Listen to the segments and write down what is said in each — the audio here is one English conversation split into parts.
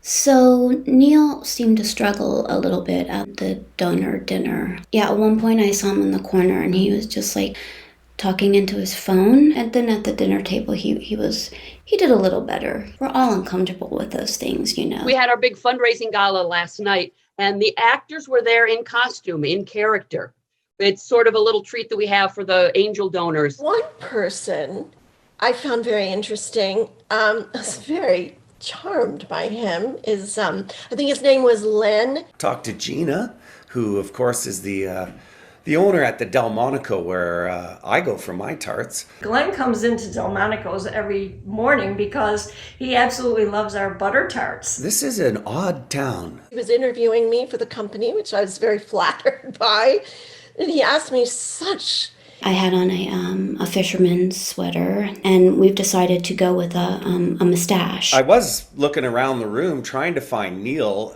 So Neil seemed to struggle a little bit at the donor dinner. Yeah, at one point I saw him in the corner and he was just like talking into his phone. And then at the dinner table he did a little better. We're all uncomfortable with those things, you know. We had our big fundraising gala last night and the actors were there in costume, in character. It's sort of a little treat that we have for the angel donors. One person I found very interesting, I was very charmed by him, is I think his name was Lynn. Talked to Gina, who of course is the owner at the Delmonico where I go for my tarts. Glenn comes into Delmonico's every morning because he absolutely loves our butter tarts. This is an odd town. He was interviewing me for the company, which I was very flattered by. And he asked me such... I had on a fisherman's sweater, and we've decided to go with a mustache. I was looking around the room trying to find Neil.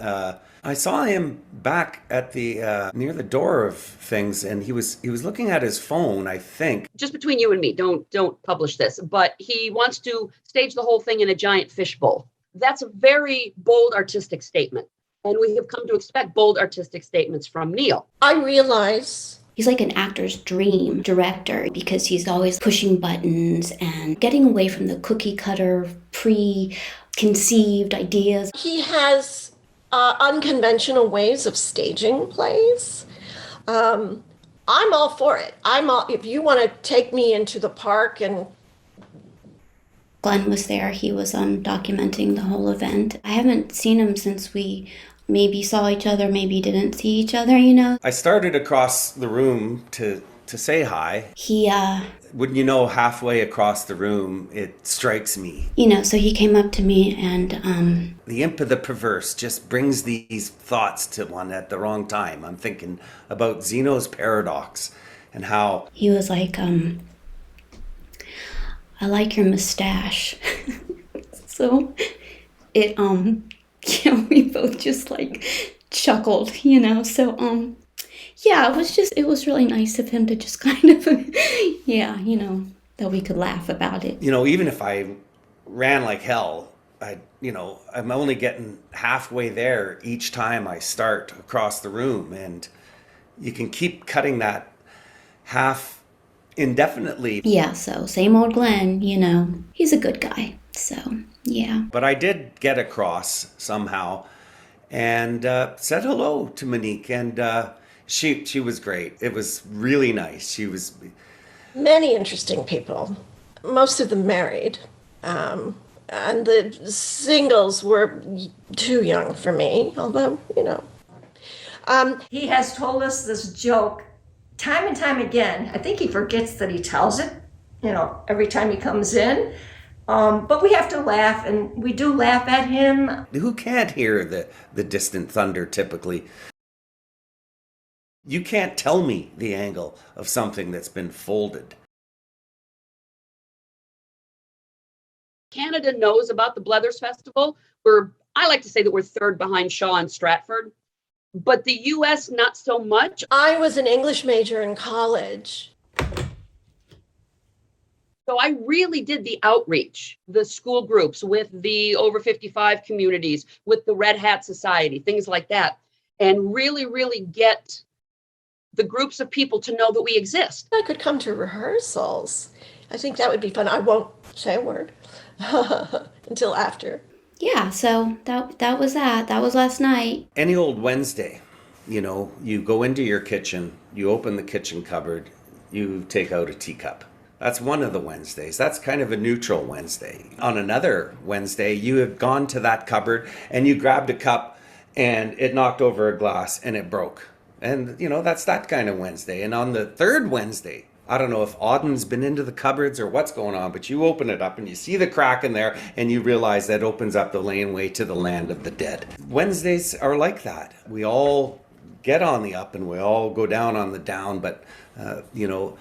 I saw him back at the near the door of things, and he was looking at his phone, I think. Just between you and me, don't publish this, but he wants to stage the whole thing in a giant fishbowl. That's a very bold artistic statement, and we have come to expect bold artistic statements from Neil. I realize he's like an actor's dream director because he's always pushing buttons and getting away from the cookie cutter, preconceived ideas. he has unconventional ways of staging plays. I'm all for it. If you want to take me into the park and... Glenn was there. He was documenting the whole event. I haven't seen him since we maybe saw each other, maybe didn't see each other, you know. I started across the room to say hi. He, Wouldn't you know, halfway across the room, it strikes me. you know, so he came up to me and, The imp of the perverse just brings these thoughts to one at the wrong time. I'm thinking about Zeno's paradox and how... he was like, I like your mustache. So it, you know, we both just like chuckled, you know, so, yeah, it was really nice of him to just kind of, yeah, you know, that we could laugh about it. You know, even if I ran like hell, I'm only getting halfway there each time I start across the room, and you can keep cutting that half indefinitely. Yeah, so same old Glenn, you know, he's a good guy, so yeah. But I did get across somehow and said hello to Monique, and she was great. It was really nice. She was... Many interesting people, most of them married. And the singles were too young for me, although, you know. He has told us this joke time and time again. I think he forgets that he tells it, you know, every time he comes in. But we have to laugh, and we do laugh at him. Who can't hear the distant thunder typically? You can't tell me the angle of something that's been folded. Canada knows about the Blethers Festival. I like to say that we're third behind Shaw and Stratford, but the US not so much. I was an English major in college. So I really did the outreach, the school groups with the over 55 communities, with the Red Hat Society, things like that, and really, really get the groups of people to know that we exist. I could come to rehearsals. I think that would be fun. I won't say a word until after. Yeah, so that was that. That was last night. Any old Wednesday, you know, you go into your kitchen, you open the kitchen cupboard, you take out a teacup. That's one of the Wednesdays. That's kind of a neutral Wednesday. On another Wednesday, you have gone to that cupboard and you grabbed a cup and it knocked over a glass and it broke. And, you know, that's that kind of Wednesday. And on the third Wednesday, I don't know if Auden's been into the cupboards or what's going on, but you open it up and you see the crack in there and you realize that opens up the laneway to the land of the dead. Wednesdays are like that. We all get on the up and we all go down on the down, but, you know,